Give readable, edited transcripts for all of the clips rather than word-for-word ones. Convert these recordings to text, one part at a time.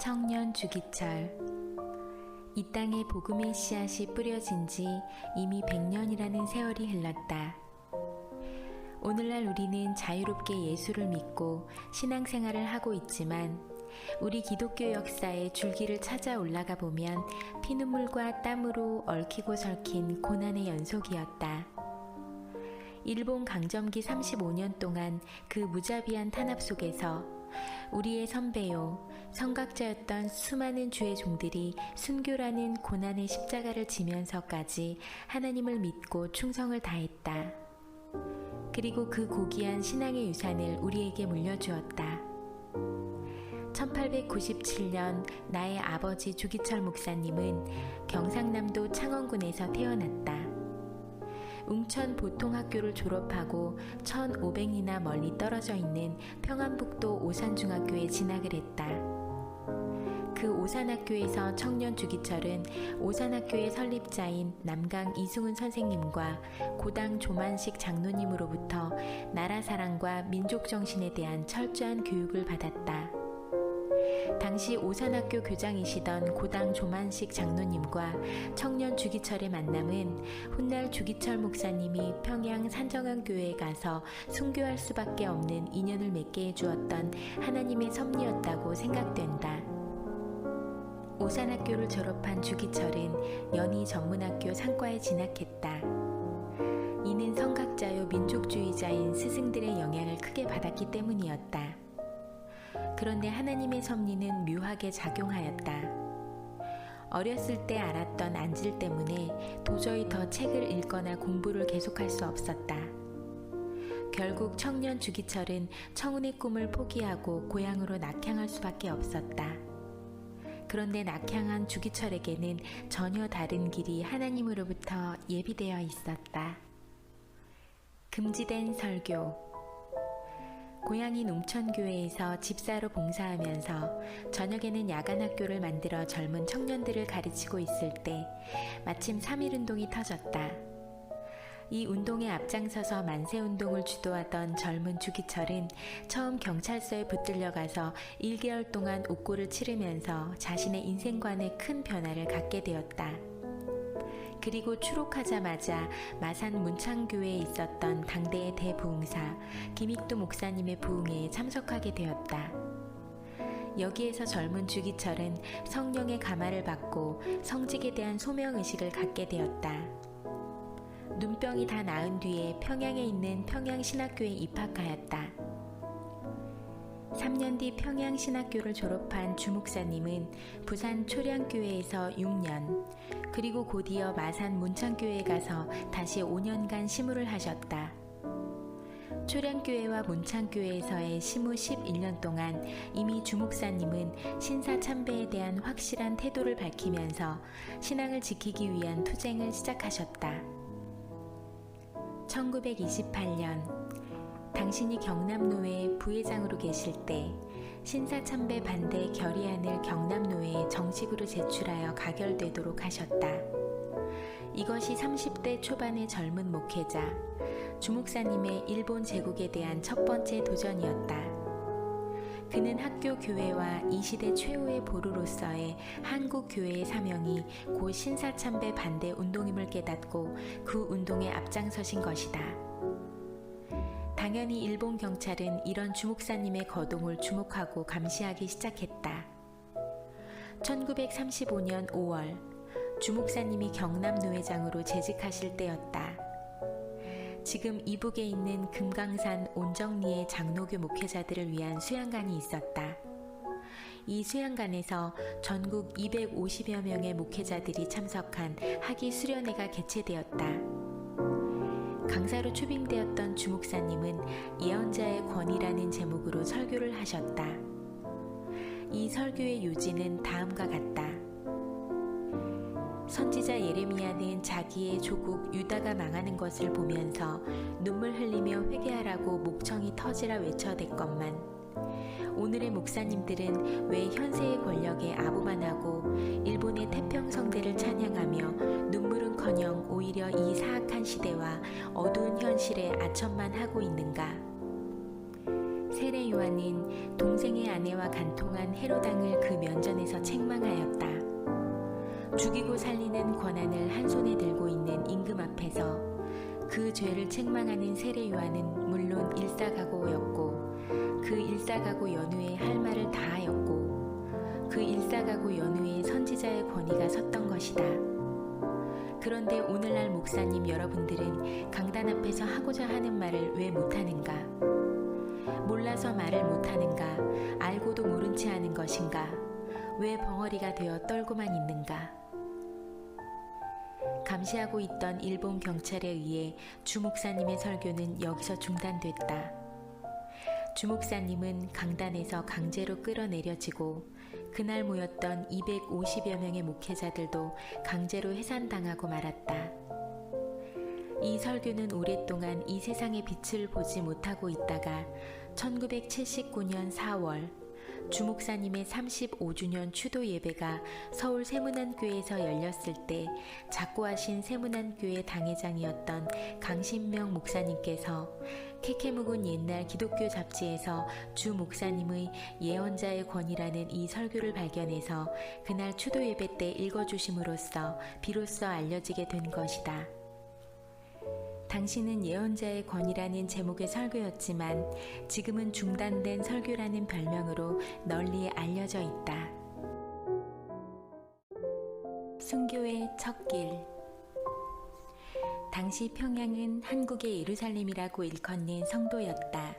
청년 주기철. 이 땅에 복음의 씨앗이 뿌려진 지 이미 100년이라는 세월이 흘렀다. 오늘날 우리는 자유롭게 예수를 믿고 신앙생활을 하고 있지만 우리 기독교 역사의 줄기를 찾아 올라가 보면 피눈물과 땀으로 얽히고 설킨 고난의 연속이었다. 일본 강점기 35년 동안 그 무자비한 탄압 속에서 우리의 선배요, 성각자였던 수많은 주의 종들이 순교라는 고난의 십자가를 지면서까지 하나님을 믿고 충성을 다했다. 그리고 그 고귀한 신앙의 유산을 우리에게 물려주었다. 1897년 나의 아버지 주기철 목사님은 경상남도 창원군에서 태어났다. 웅천 보통학교를 졸업하고 1,500리나 멀리 떨어져 있는 평안북도 오산중학교에 진학을 했다. 그 오산학교에서 청년 주기철은 오산학교의 설립자인 남강 이승훈 선생님과 고당 조만식 장로님으로부터 나라사랑과 민족정신에 대한 철저한 교육을 받았다. 당시 오산학교 교장이시던 고당 조만식 장로님과 청년 주기철의 만남은 훗날 주기철 목사님이 평양 산정항교회에 가서 순교할 수밖에 없는 인연을 맺게 해주었던 하나님의 섭리였다고 생각된다. 오산학교를 졸업한 주기철은 연희 전문학교 상과에 진학했다. 이는 성각자요 민족주의자인 스승들의 영향을 크게 받았기 때문이었다. 그런데 하나님의 섭리는 묘하게 작용하였다. 어렸을 때 알았던 안질 때문에 도저히 더 책을 읽거나 공부를 계속할 수 없었다. 결국 청년 주기철은 청운의 꿈을 포기하고 고향으로 낙향할 수밖에 없었다. 그런데 낙향한 주기철에게는 전혀 다른 길이 하나님으로부터 예비되어 있었다. 금지된 설교. 고향인 웅천교회에서 집사로 봉사하면서 저녁에는 야간학교를 만들어 젊은 청년들을 가르치고 있을 때 마침 3.1운동이 터졌다. 이 운동에 앞장서서 만세운동을 주도하던 젊은 주기철은 처음 경찰서에 붙들려 가서 1개월 동안 옥고를 치르면서 자신의 인생관에 큰 변화를 갖게 되었다. 그리고 추록하자마자 마산 문창교회에 있었던 당대의 대부흥사 김익두 목사님의 부흥회에 참석하게 되었다. 여기에서 젊은 주기철은 성령의 감화를 받고 성직에 대한 소명의식을 갖게 되었다. 눈병이 다 나은 뒤에 평양에 있는 평양신학교에 입학하였다. 3년 뒤 평양신학교를 졸업한 주 목사님은 부산 초량교회에서 6년, 그리고 곧이어 마산 문창교회에 가서 다시 5년간 시무를 하셨다. 초량교회와 문창교회에서의 시무 11년 동안 이미 주 목사님은 신사참배에 대한 확실한 태도를 밝히면서 신앙을 지키기 위한 투쟁을 시작하셨다. 1928년 당신이 경남노회 부회장으로 계실 때 신사참배 반대 결의안을 경남노회에 정식으로 제출하여 가결되도록 하셨다. 이것이 30대 초반의 젊은 목회자 주 목사님의 일본 제국에 대한 첫 번째 도전이었다. 그는 학교 교회와 이 시대 최후의 보루로서의 한국 교회의 사명이 곧 신사참배 반대 운동임을 깨닫고 그 운동에 앞장서신 것이다. 당연히 일본 경찰은 이런 주 목사님의 거동을 주목하고 감시하기 시작했다. 1935년 5월 주 목사님이 경남노회장으로 재직하실 때였다. 지금 이북에 있는 금강산 온정리의 장로교 목회자들을 위한 수양관이 있었다. 이 수양관에서 전국 250여 명의 목회자들이 참석한 학위 수련회가 개최되었다. 강사로 초빙되었던 주 목사님은 예언자의 권위라는 제목으로 설교를 하셨다. 이 설교의 요지는 다음과 같다. 선지자 예레미야는 자기의 조국 유다가 망하는 것을 보면서 눈물 흘리며 회개하라고 목청이 터지라 외쳐댔건만 오늘의 목사님들은 왜 현세의 권력에 아부만하고 일본의 태평성대를 찬양하며 눈물은커녕 오히려 이 사악한 시대와 어두운 현실에 아첨만 하고 있는가? 새 세례 요한은 동생의 아내와 간통한 헤로당을 그 면전에서 책망하였다. 죽이고 살리는 권한을 한 손에 들고 있는 임금 앞에서 그 죄를 책망하는 세례 요한은 물론 일사가고였고 그 일사가고 연후에 할 말을 다 하였고 그 일사가고 연후에 선지자의 권위가 섰던 것이다. 그런데 오늘날 목사님 여러분들은 강단 앞에서 하고자 하는 말을 왜 못하는가? 몰라서 말을 못하는가? 알고도 모른 채 하는 것인가? 왜 벙어리가 되어 떨고만 있는가? 감시하고 있던 일본 경찰에 의해 주 목사님의 설교는 여기서 중단됐다. 주 목사님은 강단에서 강제로 끌어내려지고 그날 모였던 250여 명의 목회자들도 강제로 해산당하고 말았다. 이 설교는 오랫동안 이 세상의 빛을 보지 못하고 있다가 1979년 4월 주 목사님의 35주년 추도 예배가 서울 세문안교회에서 열렸을 때 작고하신 세문안교회 당회장이었던 강신명 목사님께서 케케묵은 옛날 기독교 잡지에서 주 목사님의 예언자의 권위라는 이 설교를 발견해서 그날 추도 예배 때 읽어주심으로써 비로소 알려지게 된 것이다. 당시는 예언자의 권위라는 제목의 설교였지만 지금은 중단된 설교라는 별명으로 널리 알려져 있다. 순교의 첫 길. 당시 평양은 한국의 예루살렘이라고 일컫는 성도였다.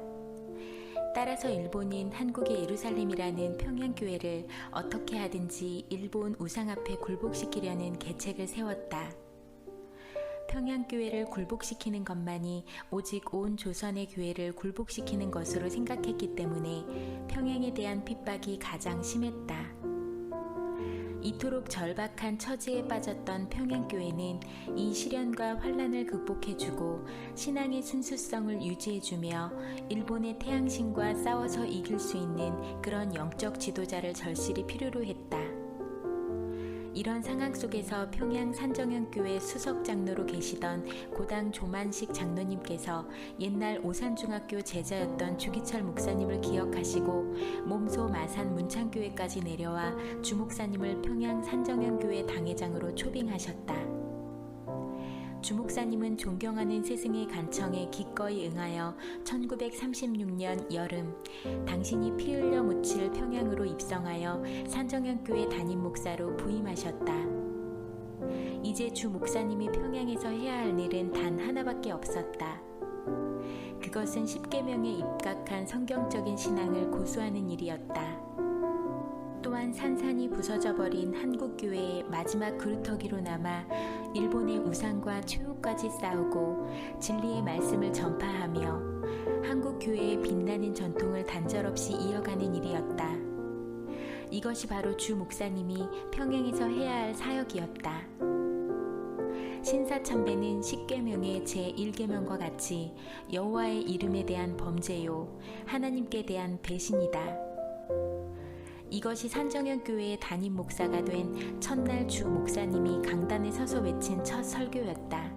따라서 일본인 한국의 예루살렘이라는 평양교회를 어떻게 하든지 일본 우상 앞에 굴복시키려는 계책을 세웠다. 평양교회를 굴복시키는 것만이 오직 온 조선의 교회를 굴복시키는 것으로 생각했기 때문에 평양에 대한 핍박이 가장 심했다. 이토록 절박한 처지에 빠졌던 평양교회는 이 시련과 환난을 극복해주고 신앙의 순수성을 유지해주며 일본의 태양신과 싸워서 이길 수 있는 그런 영적 지도자를 절실히 필요로 했다. 이런 상황 속에서 평양 산정현교회 수석장로로 계시던 고당 조만식 장로님께서 옛날 오산중학교 제자였던 주기철 목사님을 기억하시고 몸소 마산 문창교회까지 내려와 주 목사님을 평양 산정현교회 당회장으로 초빙하셨다. 주 목사님은 존경하는 스승의 간청에 기꺼이 응하여 1936년 여름 당신이 피 흘려 묻힐 평양으로 입성하여 산정현교회 담임 목사로 부임하셨다. 이제 주 목사님이 평양에서 해야 할 일은 단 하나밖에 없었다. 그것은 10계명에 입각한 성경적인 신앙을 고수하는 일이었다. 또한 산산이 부서져 버린 한국교회의 마지막 그루터기로 남아 일본의 우상과 최후까지 싸우고 진리의 말씀을 전파하며 한국교회의 빛나는 전통을 단절없이 이어가는 일이었다. 이것이 바로 주 목사님이 평양에서 해야 할 사역이었다. 신사참배는 10계명의 제1계명과 같이 여호와의 이름에 대한 범죄요 하나님께 대한 배신이다. 이것이 산정현교회의 담임 목사가 된 첫날 주 목사님이 강단에 서서 외친 첫 설교였다.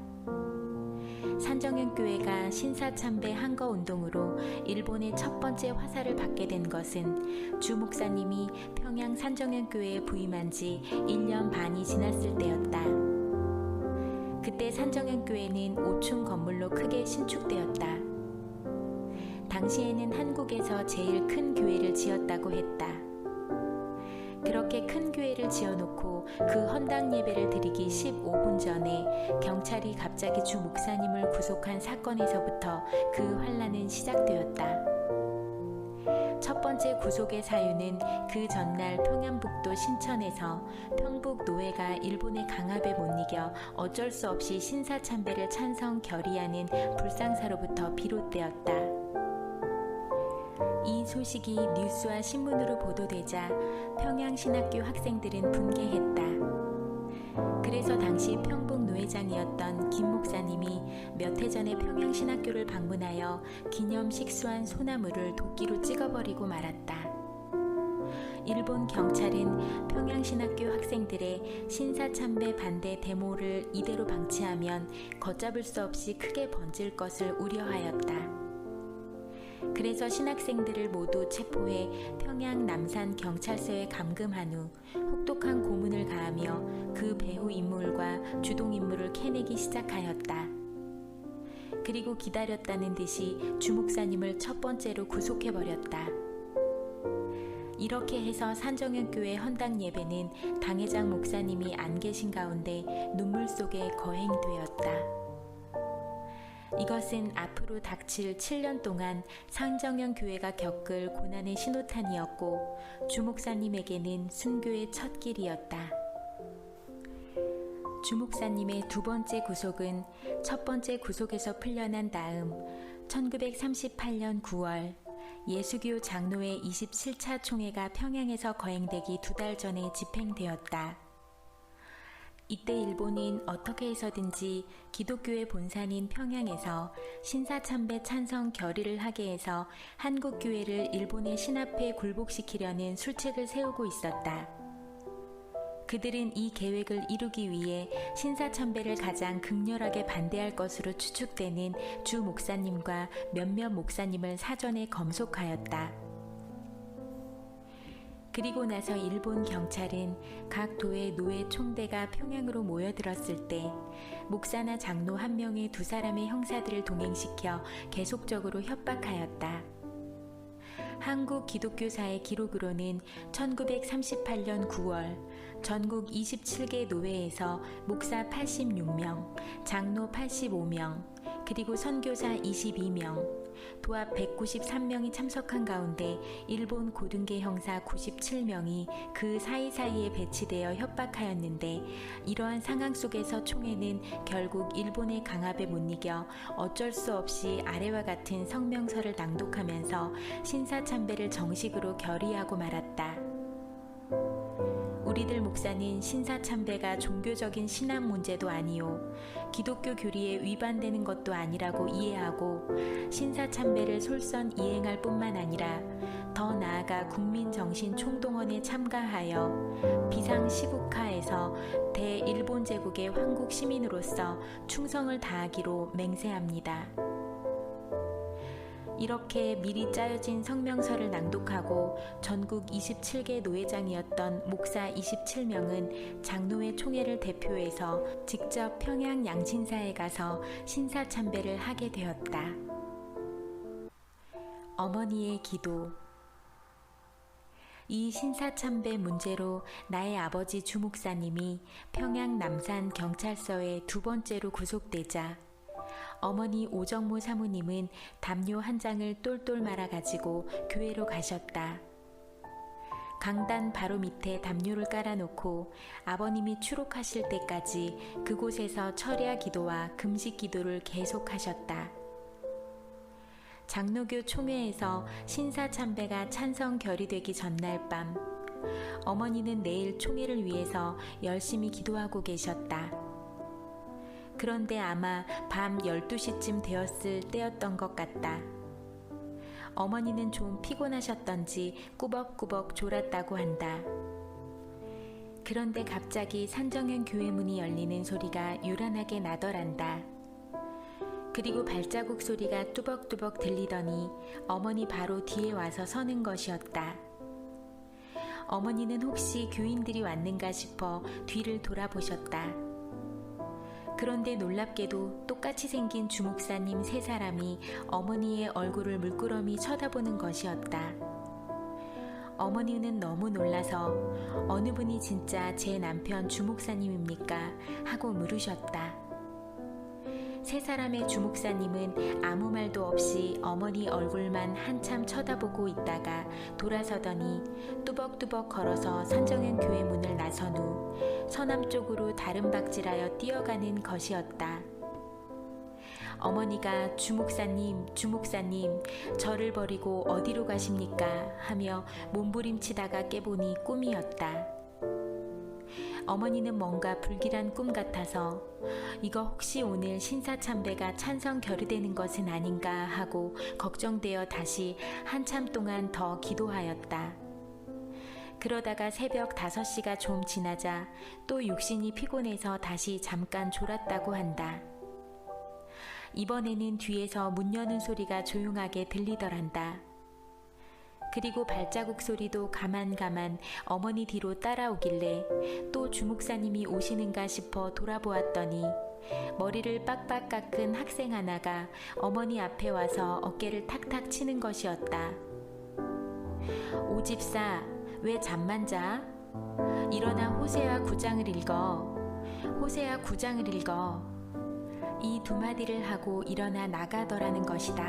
산정현교회가 신사참배 항거운동으로 일본의 첫 번째 화살을 받게 된 것은 주 목사님이 평양 산정현교회에 부임한 지 1년 반이 지났을 때였다. 그때 산정현교회는 5층 건물로 크게 신축되었다. 당시에는 한국에서 제일 큰 교회를 지었다고 했다. 그렇게 큰 교회를 지어놓고 그 헌당 예배를 드리기 15분 전에 경찰이 갑자기 주 목사님을 구속한 사건에서부터 그 환란은 시작되었다. 첫 번째 구속의 사유는 그 전날 평안북도 신천에서 평북 노회가 일본의 강압에 못 이겨 어쩔 수 없이 신사참배를 찬성 결의하는 불상사로부터 비롯되었다. 이 소식이 뉴스와 신문으로 보도되자 평양신학교 학생들은 분개했다. 그래서 당시 평북 노회장이었던 김 목사님이 몇 해 전에 평양신학교를 방문하여 기념 식수한 소나무를 도끼로 찍어버리고 말았다. 일본 경찰은 평양신학교 학생들의 신사참배 반대 데모를 이대로 방치하면 걷잡을 수 없이 크게 번질 것을 우려하였다. 그래서 신학생들을 모두 체포해 평양 남산 경찰서에 감금한 후 혹독한 고문을 가하며 그 배후 인물과 주동 인물을 캐내기 시작하였다. 그리고 기다렸다는 듯이 주 목사님을 첫 번째로 구속해버렸다. 이렇게 해서 산정현교회 헌당 예배는 당회장 목사님이 안 계신 가운데 눈물 속에 거행되었다. 이것은 앞으로 닥칠 7년 동안 산정현 교회가 겪을 고난의 신호탄이었고 주 목사님에게는 순교의 첫 길이었다. 주 목사님의 두 번째 구속은 첫 번째 구속에서 풀려난 다음 1938년 9월 예수교 장로회 27차 총회가 평양에서 거행되기 2달 전에 집행되었다. 이때 일본은 어떻게 해서든지 기독교의 본산인 평양에서 신사참배 찬성 결의를 하게 해서 한국교회를 일본의 신합회에 굴복시키려는 술책을 세우고 있었다. 그들은 이 계획을 이루기 위해 신사참배를 가장 극렬하게 반대할 것으로 추측되는 주 목사님과 몇몇 목사님을 사전에 검속하였다. 그리고 나서 일본 경찰은 각 도의 노예 총대가 평양으로 모여들었을 때 목사나 장로 한 명의 두 사람의 형사들을 동행시켜 계속적으로 협박하였다. 한국 기독교사의 기록으로는 1938년 9월 전국 27개 노회에서 목사 86명, 장로 85명, 그리고 선교사 22명, 도합 193명이 참석한 가운데 일본 고등계 형사 97명이 그 사이사이에 배치되어 협박하였는데 이러한 상황 속에서 총회는 결국 일본의 강압에 못 이겨 어쩔 수 없이 아래와 같은 성명서를 낭독하면서 신사참배를 정식으로 결의하고 말았다. 우리들 목사는 신사참배가 종교적인 신앙 문제도 아니요 기독교 교리에 위반되는 것도 아니라고 이해하고 신사참배를 솔선 이행할 뿐만 아니라 더 나아가 국민정신총동원에 참가하여 비상시국하에서 대일본 제국의 황국 시민으로서 충성을 다하기로 맹세합니다. 이렇게 미리 짜여진 성명서를 낭독하고 전국 27개 노회장이었던 목사 27명은 장로회 총회를 대표해서 직접 평양 양신사에 가서 신사참배를 하게 되었다. 어머니의 기도. 이 신사참배 문제로 나의 아버지 주 목사님이 평양 남산 경찰서에 두 번째로 구속되자 어머니 오정모 사모님은 담요 한 장을 똘똘 말아가지고 교회로 가셨다. 강단 바로 밑에 담요를 깔아놓고 아버님이 추록하실 때까지 그곳에서 철야 기도와 금식 기도를 계속하셨다. 장로교 총회에서 신사참배가 찬성 결의되기 전날 밤 어머니는 내일 총회를 위해서 열심히 기도하고 계셨다. 그런데 아마 밤 12시쯤 되었을 때였던 것 같다. 어머니는 좀 피곤하셨던지 꾸벅꾸벅 졸았다고 한다. 그런데 갑자기 산정현 교회 문이 열리는 소리가 요란하게 나더란다. 그리고 발자국 소리가 뚜벅뚜벅 들리더니 어머니 바로 뒤에 와서 서는 것이었다. 어머니는 혹시 교인들이 왔는가 싶어 뒤를 돌아보셨다. 그런데 놀랍게도 똑같이 생긴 주 목사님 세 사람이 어머니의 얼굴을 물끄러미 쳐다보는 것이었다. 어머니는 너무 놀라서 어느 분이 진짜 제 남편 주 목사님입니까? 하고 물으셨다. 세 사람의 주 목사님은 아무 말도 없이 어머니 얼굴만 한참 쳐다보고 있다가 돌아서더니 뚜벅뚜벅 걸어서 산정현 교회 문을 나선 후 서남쪽으로 다름박질하여 뛰어가는 것이었다. 어머니가 주 목사님, 저를 버리고 어디로 가십니까? 하며 몸부림치다가 깨보니 꿈이었다. 어머니는 뭔가 불길한 꿈 같아서 이거 혹시 오늘 신사참배가 찬성 결의되는 것은 아닌가 하고 걱정되어 다시 한참 동안 더 기도하였다. 그러다가 새벽 5시가 좀 지나자 또 육신이 피곤해서 다시 잠깐 졸았다고 한다. 이번에는 뒤에서 문 여는 소리가 조용하게 들리더란다. 그리고 발자국 소리도 가만 어머니 뒤로 따라오길래 또 주목사님이 오시는가 싶어 돌아보았더니 머리를 빡빡 깎은 학생 하나가 어머니 앞에 와서 어깨를 탁탁 치는 것이었다. 오집사, 왜 잠만 자? 일어나 호세아 9장을 읽어. 호세아 9장을 읽어. 이 두 마디를 하고 일어나 나가더라는 것이다.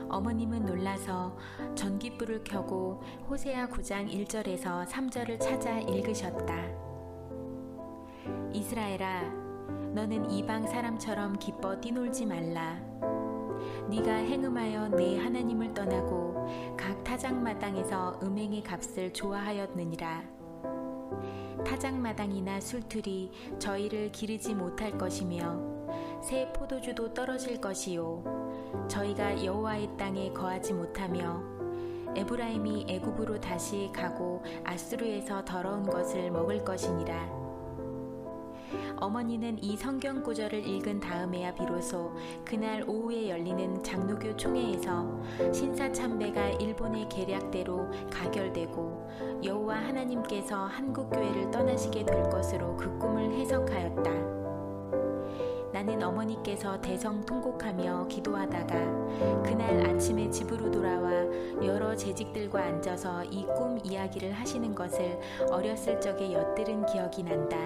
어머님은 놀라서 전깃불을 켜고 호세아 9장 1절에서 3절을 찾아 읽으셨다. 이스라엘아, 너는 이방 사람처럼 기뻐 뛰놀지 말라. 네가 행음하여 내 하나님을 떠나고 각 타작마당에서 음행의 값을 좋아하였느니라. 타작마당이나 술틀이 저희를 기르지 못할 것이며 새 포도주도 떨어질 것이요 저희가 여호와의 땅에 거하지 못하며 에브라임이 애굽으로 다시 가고 아수르에서 더러운 것을 먹을 것이니라. 어머니는 이 성경 구절을 읽은 다음에야 비로소 그날 오후에 열리는 장로교 총회에서 신사참배가 일본의 계략대로 가결되고 여호와 하나님께서 한국교회를 떠나시게 될 것으로 그 꿈을 해석하였다. 나는 어머니께서 대성 통곡하며 기도하다가 그날 아침에 집으로 돌아와 여러 재직들과 앉아서 이 꿈 이야기를 하시는 것을 어렸을 적에 엿들은 기억이 난다.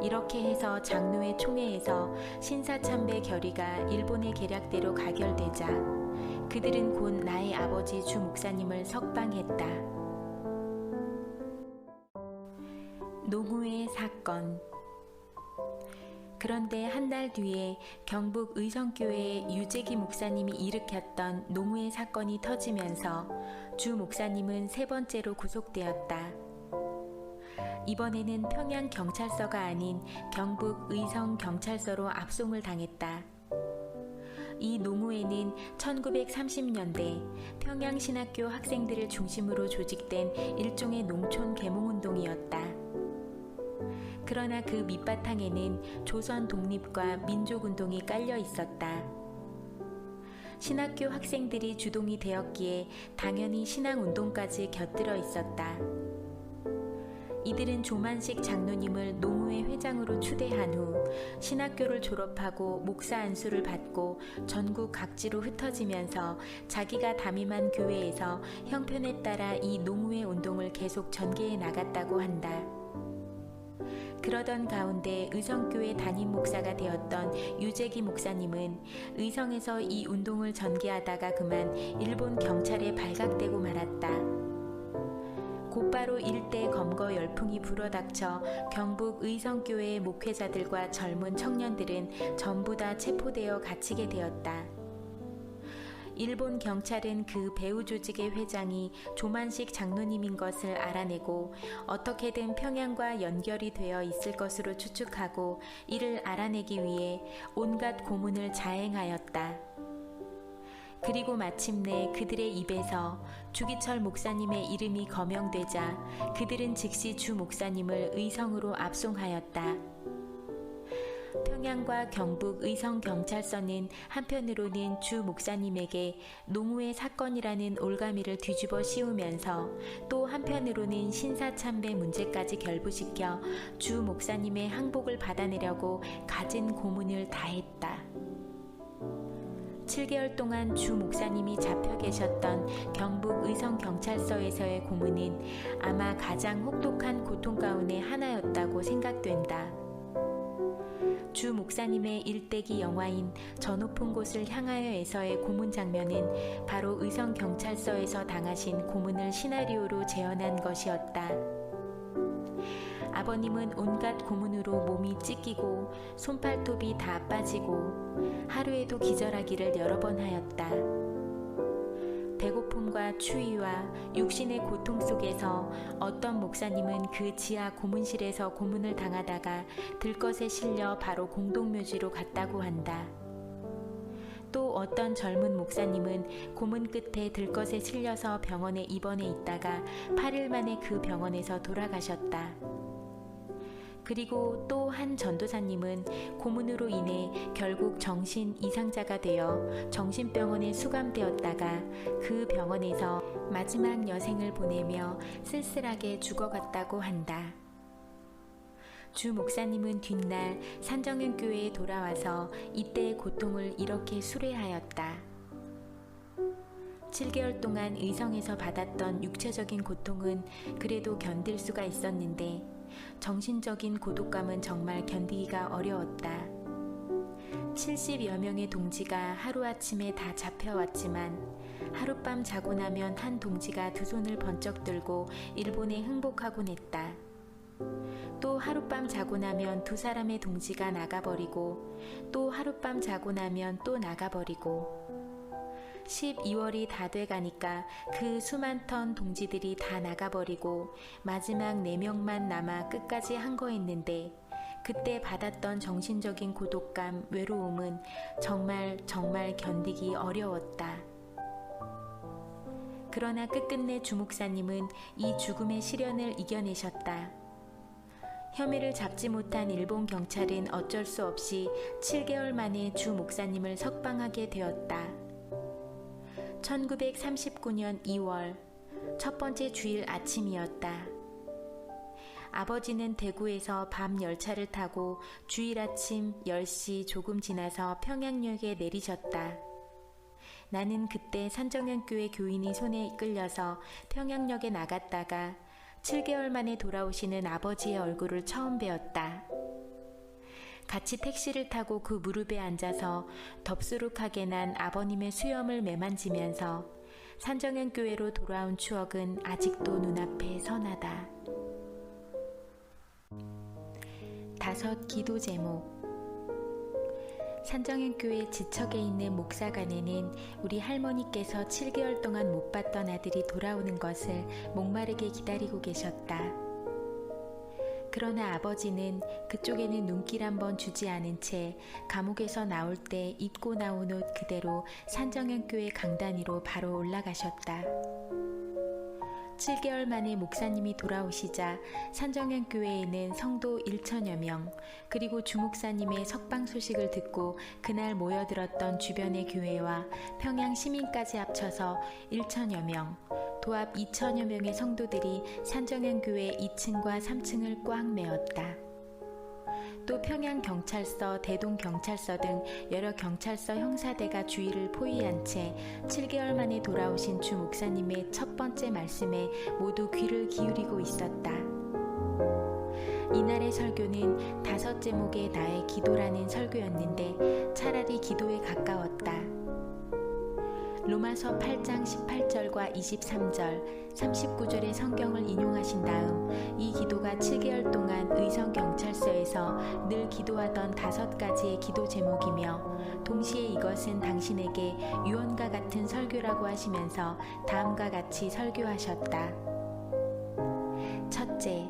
이렇게 해서 장로회 총회에서 신사참배 결의가 일본의 계략대로 가결되자 그들은 곧 나의 아버지 주 목사님을 석방했다. 노무의 사건. 그런데 한 달 뒤에 경북 의성교회의 유재기 목사님이 일으켰던 노무의 사건이 터지면서 주 목사님은 세 번째로 구속되었다. 이번에는 평양경찰서가 아닌 경북 의성경찰서로 압송을 당했다. 이 노무회는 1930년대 평양신학교 학생들을 중심으로 조직된 일종의 농촌 계몽운동이었다. 그러나 그 밑바탕에는 조선 독립과 민족운동이 깔려 있었다. 신학교 학생들이 주동이 되었기에 당연히 신앙운동까지 곁들어 있었다. 이들은 조만식 장로님을 노무회 회장으로 추대한 후 신학교를 졸업하고 목사 안수를 받고 전국 각지로 흩어지면서 자기가 담임한 교회에서 형편에 따라 이 노무회 운동을 계속 전개해 나갔다고 한다. 그러던 가운데 의성교회 담임 목사가 되었던 유재기 목사님은 의성에서 이 운동을 전개하다가 그만 일본 경찰에 발각되고 말았다. 곧바로 일대 검거 열풍이 불어닥쳐 경북 의성교회의 목회자들과 젊은 청년들은 전부 다 체포되어 갇히게 되었다. 일본 경찰은 그 배후 조직의 회장이 조만식 장로님인 것을 알아내고 어떻게든 평양과 연결이 되어 있을 것으로 추측하고 이를 알아내기 위해 온갖 고문을 자행하였다. 그리고 마침내 그들의 입에서 주기철 목사님의 이름이 거명되자 그들은 즉시 주 목사님을 의성으로 압송하였다. 평양과 경북 의성경찰서는 한편으로는 주 목사님에게 노무회 사건이라는 올가미를 뒤집어 씌우면서 또 한편으로는 신사참배 문제까지 결부시켜 주 목사님의 항복을 받아내려고 갖은 고문을 다했다. 7개월 동안 주 목사님이 잡혀 계셨던 경북 의성경찰서에서의 고문은 아마 가장 혹독한 고통 가운데 하나였다고 생각된다. 주 목사님의 일대기 영화인 저 높은 곳을 향하여에서의 고문 장면은 바로 의성경찰서에서 당하신 고문을 시나리오로 재현한 것이었다. 아버님은 온갖 고문으로 몸이 찢기고 손발톱이 다 빠지고 하루에도 기절하기를 여러 번 하였다. 배고픔과 추위와 육신의 고통 속에서 어떤 목사님은 그 지하 고문실에서 고문을 당하다가 들것에 실려 바로 공동묘지로 갔다고 한다. 또 어떤 젊은 목사님은 고문 끝에 들것에 실려서 병원에 입원해 있다가 8일 만에 그 병원에서 돌아가셨다. 그리고 또 한 전도사님은 고문으로 인해 결국 정신 이상자가 되어 정신병원에 수감되었다가 그 병원에서 마지막 여생을 보내며 쓸쓸하게 죽어갔다고 한다. 주 목사님은 뒷날 산정현 교회에 돌아와서 이때의 고통을 이렇게 수레하였다. 7개월 동안 의성에서 받았던 육체적인 고통은 그래도 견딜 수가 있었는데 정신적인 고독감은 정말 견디기가 어려웠다. 70여 명의 동지가 하루아침에 다 잡혀왔지만 하룻밤 자고 나면 한 동지가 두 손을 번쩍 들고 일본에 항복하곤 했다. 또 하룻밤 자고 나면 두 사람의 동지가 나가버리고 또 하룻밤 자고 나면 또 나가버리고 12월이 다 돼가니까 그 수만 턴 동지들이 다 나가버리고 마지막 4명만 남아 끝까지 항거했는데 그때 받았던 정신적인 고독감, 외로움은 정말 견디기 어려웠다. 그러나 끝끝내 주 목사님은 이 죽음의 시련을 이겨내셨다. 혐의를 잡지 못한 일본 경찰은 어쩔 수 없이 7개월 만에 주 목사님을 석방하게 되었다. 1939년 2월 첫 번째 주일 아침이었다. 아버지는 대구에서 밤 열차를 타고 주일 아침 10시 조금 지나서 평양역에 내리셨다. 나는 그때 산정현교회 교인이 손에 끌려서 평양역에 나갔다가 7개월 만에 돌아오시는 아버지의 얼굴을 처음 뵈었다. 같이 택시를 타고 그 무릎에 앉아서 덥수룩하게 난 아버님의 수염을 매만지면서 산정현 교회로 돌아온 추억은 아직도 눈앞에 선하다. 5 기도 제목. 산정현 교회 지척에 있는 목사관에는 우리 할머니께서 7개월 동안 못 봤던 아들이 돌아오는 것을 목마르게 기다리고 계셨다. 그러나 아버지는 그쪽에는 눈길 한번 주지 않은 채 감옥에서 나올 때 입고 나온 옷 그대로 산정현 교회 강단 위로 바로 올라가셨다. 7개월 만에 목사님이 돌아오시자 산정현 교회에는 성도 1천여 명, 그리고 주목사님의 석방 소식을 듣고 그날 모여들었던 주변의 교회와 평양 시민까지 합쳐서 1천여 명, 도합 2천여 명의 성도들이 산정현 교회 2층과 3층을 꽉 메웠다. 또 평양경찰서, 대동경찰서 등 여러 경찰서 형사대가 주위를 포위한 채 7개월 만에 돌아오신 주 목사님의 첫 번째 말씀에 모두 귀를 기울이고 있었다. 이날의 설교는 5 제목의 나의 기도라는 설교였는데 차라리 기도에 가까웠다. 로마서 8장 18절과 23절, 39절의 성경을 인용하신 다음 이 기도가 7개월 동안 의성경찰서에서 늘 기도하던 5가지의 기도 제목이며 동시에 이것은 당신에게 유언과 같은 설교라고 하시면서 다음과 같이 설교하셨다. 첫째,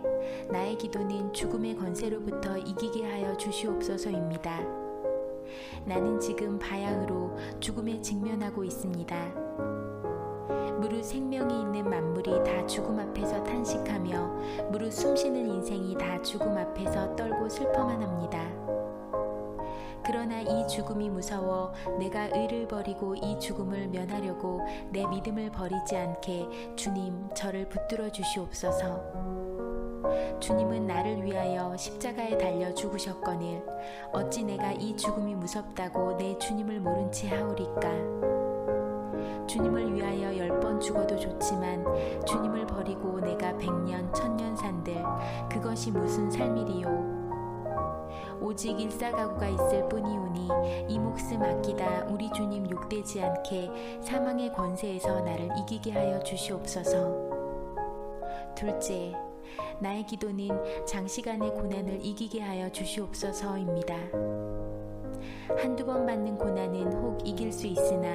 나의 기도는 죽음의 권세로부터 이기게 하여 주시옵소서입니다. 나는 지금 바양으로 죽음에 직면하고 있습니다. 무릇 생명이 있는 만물이 다 죽음 앞에서 탄식하며 무릇 숨쉬는 인생이 다 죽음 앞에서 떨고 슬퍼만 합니다. 그러나 이 죽음이 무서워 내가 의를 버리고 이 죽음을 면하려고 내 믿음을 버리지 않게 주님 저를 붙들어 주시옵소서. 주님은 나를 위하여 십자가에 달려 죽으셨거늘 어찌 내가 이 죽음이 무섭다고 내 주님을 모른 채 하오리까. 주님을 위하여 10번 죽어도 좋지만 주님을 버리고 내가 100년 1000년 산들 그것이 무슨 삶이리요. 오직 일사가구가 있을 뿐이오니 이 목숨 아끼다 우리 주님 욕되지 않게 사망의 권세에서 나를 이기게 하여 주시옵소서. 둘째, 나의 기도는 장시간의 고난을 이기게 하여 주시옵소서입니다. 한두 번 받는 고난은 혹 이길 수 있으나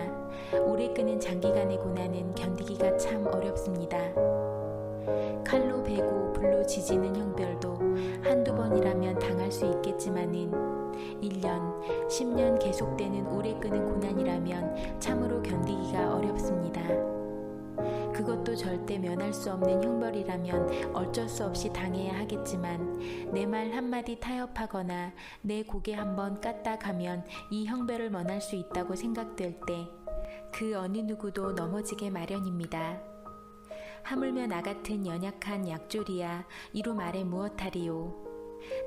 오래 끄는 장기간의 고난은 견디기가 참 어렵습니다. 칼로 베고 불로 지지는 형별도 한두 번이라면 당할 수 있겠지만은 1년, 10년 계속되는 오래 끄는 고난이라면 참으로 견디기가 어렵습니다. 그것도 절대 면할 수 없는 형벌이라면 어쩔 수 없이 당해야 하겠지만 내 말 한마디 타협하거나 내 고개 한번 까딱 가면 이 형벌을 면할 수 있다고 생각될 때 그 어느 누구도 넘어지게 마련입니다. 하물며 나 같은 연약한 약졸이야 이루 말해 무엇하리요.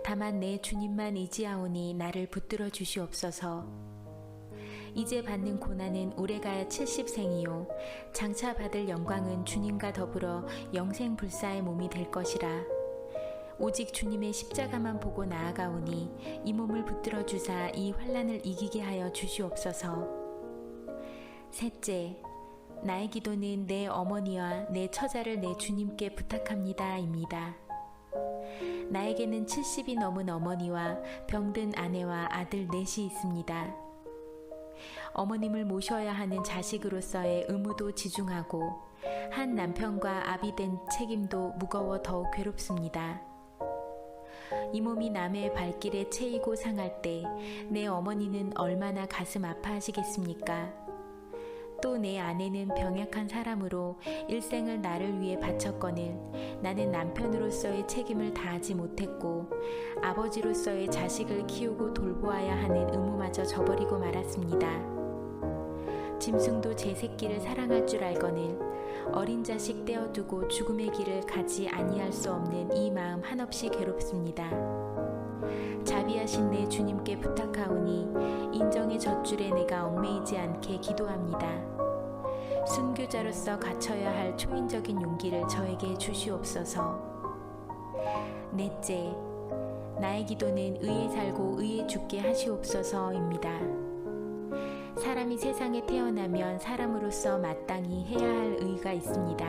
다만 내 주님만 의지하오니 나를 붙들어 주시옵소서. 이제 받는 고난은 오래가야 70생이요 장차 받을 영광은 주님과 더불어 영생불사의 몸이 될 것이라. 오직 주님의 십자가만 보고 나아가오니 이 몸을 붙들어 주사 이 환난을 이기게 하여 주시옵소서. 셋째, 나의 기도는 내 어머니와 내 처자를 내 주님께 부탁합니다 입니다. 나에게는 70이 넘은 어머니와 병든 아내와 아들 넷이 있습니다. 어머님을 모셔야 하는 자식으로서의 의무도 지중하고 한 남편과 아비된 책임도 무거워 더욱 괴롭습니다. 이 몸이 남의 발길에 채이고 상할 때 내 어머니는 얼마나 가슴 아파하시겠습니까? 또 내 아내는 병약한 사람으로 일생을 나를 위해 바쳤거늘 나는 남편으로서의 책임을 다하지 못했고 아버지로서의 자식을 키우고 돌보아야 하는 의무마저 저버리고 말았습니다. 짐승도 제 새끼를 사랑할 줄 알거늘 어린 자식 떼어두고 죽음의 길을 가지 아니할 수 없는 이 마음 한없이 괴롭습니다. 자비하신 내 주님께 부탁하오니 인정의 젖줄에 내가 얽매이지 않게 기도합니다. 순교자로서 갖춰야 할 초인적인 용기를 저에게 주시옵소서. 넷째, 나의 기도는 의에 살고 의에 죽게 하시옵소서입니다. 사람이 세상에 태어나면 사람으로서 마땅히 해야 할 의가 있습니다.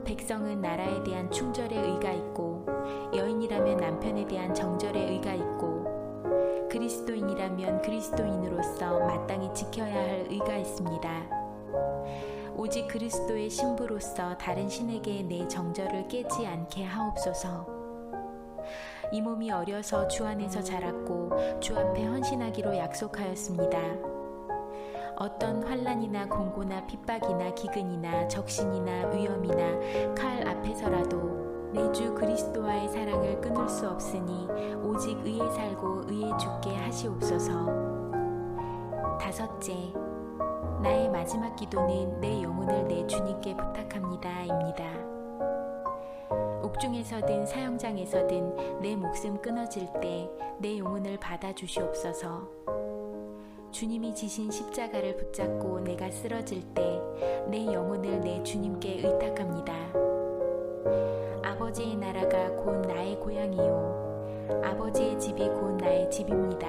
백성은 나라에 대한 충절의 의가 있고 여인이라면 남편에 대한 정절의 의가 있고 그리스도인이라면 그리스도인으로서 마땅히 지켜야 할 의가 있습니다. 오직 그리스도의 신부로서 다른 신에게 내 정절을 깨지 않게 하옵소서. 이 몸이 어려서 주 안에서 자랐고 주 앞에 헌신하기로 약속하였습니다. 어떤 환난이나 공고나 핍박이나 기근이나 적신이나 위험이나 칼 앞에서라도 내 주 그리스도와의 사랑을 끊을 수 없으니 오직 의에 살고 의에 죽게 하시옵소서. 다섯째, 나의 마지막 기도는 내 영혼을 내 주님께 부탁합니다 입니다. 옥중에서든 사형장에서든 내 목숨 끊어질 때 내 영혼을 받아주시옵소서. 주님이 지신 십자가를 붙잡고 내가 쓰러질 때 내 영혼을 내 주님께 의탁합니다. 아버지의 나라가 곧 나의 고향이요 아버지의 집이 곧 나의 집입니다.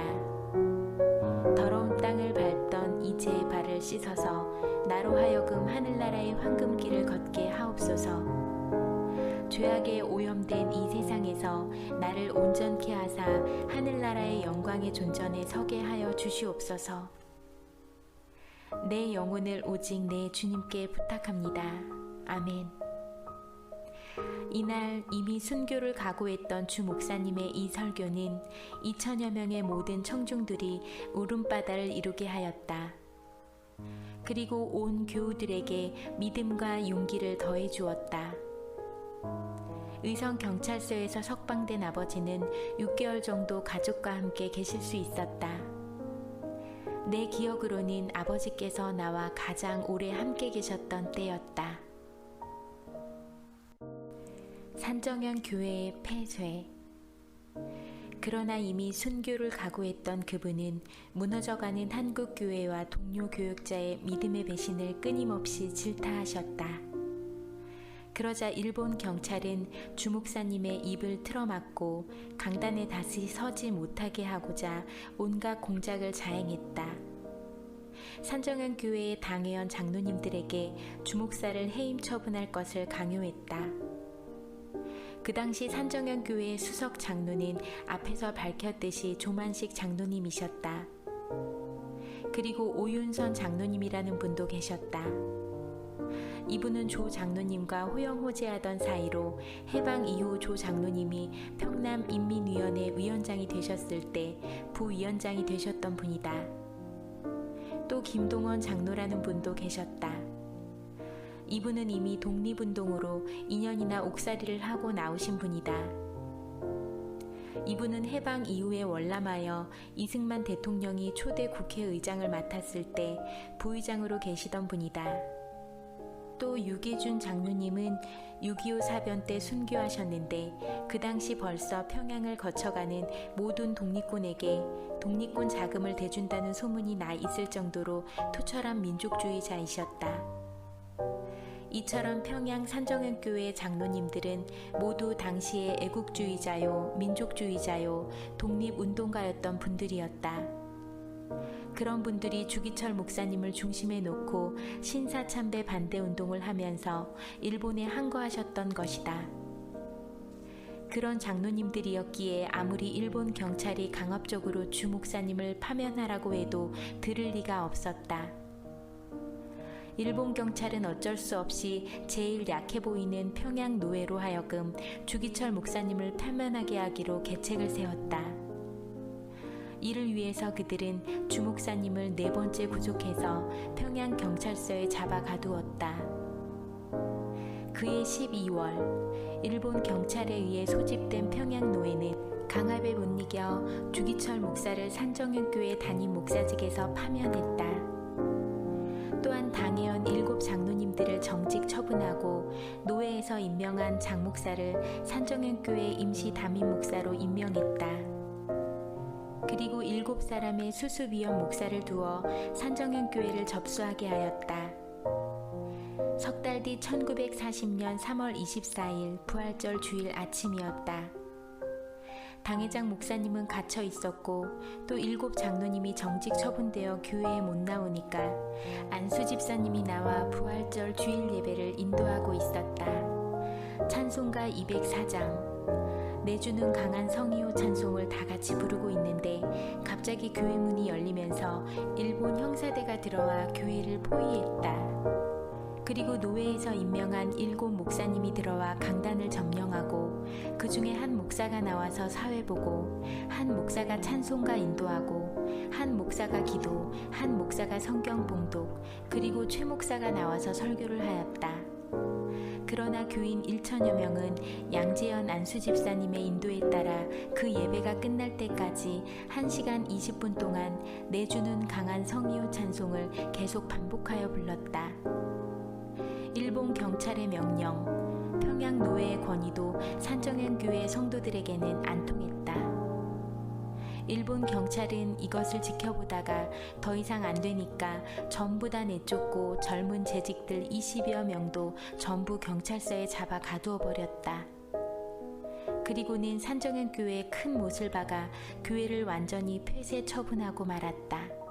더러운 땅을 밟던 이 제 발을 씻어서 나로 하여금 하늘나라의 황금길을 걷게 하옵소서. 죄악에 오염된 이 세상에서 나를 온전케 하사 하늘나라의 영광의 존전에 서게 하여 주시옵소서. 내 영혼을 오직 내 주님께 부탁합니다. 아멘. 이날 이미 순교를 각오했던 주 목사님의 이 설교는 2천여 명의 모든 청중들이 울음바다를 이루게 하였다. 그리고 온 교우들에게 믿음과 용기를 더해 주었다. 의성 경찰서에서 석방된 아버지는 6개월 정도 가족과 함께 계실 수 있었다. 내 기억으로는 아버지께서 나와 가장 오래 함께 계셨던 때였다. 산정현 교회의 폐쇄. 그러나 이미 순교를 각오했던 그분은 무너져가는 한국교회와 동료 교역자의 믿음의 배신을 끊임없이 질타하셨다. 그러자 일본 경찰은 주 목사님의 입을 틀어막고 강단에 다시 서지 못하게 하고자 온갖 공작을 자행했다. 산정현 교회의 당회원 장로님들에게 주 목사를 해임 처분할 것을 강요했다. 그 당시 산정현 교회의 수석 장로는 앞에서 밝혔듯이 조만식 장로님이셨다. 그리고 오윤선 장로님이라는 분도 계셨다. 이분은 조 장로님과 호영호재하던 사이로 해방 이후 조 장로님이 평남인민위원회 위원장이 되셨을 때 부위원장이 되셨던 분이다. 또 김동원 장로라는 분도 계셨다. 이분은 이미 독립운동으로 2년이나 옥살이를 하고 나오신 분이다. 이분은 해방 이후에 월남하여 이승만 대통령이 초대 국회의장을 맡았을 때 부의장으로 계시던 분이다. 또 유계준 장로님은 6.25 사변 때 순교하셨는데 그 당시 벌써 평양을 거쳐가는 모든 독립군에게 독립군 자금을 대준다는 소문이 나 있을 정도로 투철한 민족주의자이셨다. 이처럼 평양 산정현교회 장로님들은 모두 당시의 애국주의자요, 민족주의자요, 독립운동가였던 분들이었다. 그런 분들이 주기철 목사님을 중심에 놓고 신사참배 반대운동을 하면서 일본에 항거하셨던 것이다. 그런 장로님들이었기에 아무리 일본 경찰이 강압적으로 주 목사님을 파면하라고 해도 들을 리가 없었다. 일본 경찰은 어쩔 수 없이 제일 약해 보이는 평양 노예로 하여금 주기철 목사님을 파면하게 하기로 계책을 세웠다. 이를 위해서 그들은 주 목사님을 4번째 구속해서 평양 경찰서에 잡아 가두었다. 그해 12월 일본 경찰에 의해 소집된 평양 노예는 강압에 못 이겨 주기철 목사를 산정현교회 담임 목사직에서 파면했다. 또한 당해원 7 장로님들을 정직 처분하고 노예에서 임명한 장 목사를 산정현교회 임시 담임 목사로 임명했다. 그리고 7사람의 수수비원 목사를 두어 산정현교회를 접수하게 하였다. 석 달 뒤 1940년 3월 24일 부활절 주일 아침이었다. 당회장 목사님은 갇혀 있었고 또 7 장로님이 정직 처분되어 교회에 못 나오니까 안수 집사님이 나와 부활절 주일 예배를 인도하고 있었다. 찬송가 204장 내주는 강한 성의요 찬송을 다 같이 부르고 있는데 갑자기 교회 문이 열리면서 일본 형사대가 들어와 교회를 포위했다. 그리고 노예에서 임명한 7 목사님이 들어와 강단을 점령하고 그 중에 한 목사가 나와서 사회 보고 한 목사가 찬송가 인도하고 한 목사가 기도, 한 목사가 성경 봉독, 그리고 최 목사가 나와서 설교를 하였다. 그러나 교인 1천여 명은 양재현 안수 집사님의 인도에 따라 그 예배가 끝날 때까지 1시간 20분 동안 내주는 강한 성의요 찬송을 계속 반복하여 불렀다. 일본 경찰의 명령, 평양 노예의 권위도 산정현교회 성도들에게는 안 통했다. 일본 경찰은 이것을 지켜보다가 더 이상 안 되니까 전부 다 내쫓고 젊은 재직들 20여 명도 전부 경찰서에 잡아 가두어 버렸다. 그리고는 산정현교회에 큰 못을 박아 교회를 완전히 폐쇄 처분하고 말았다.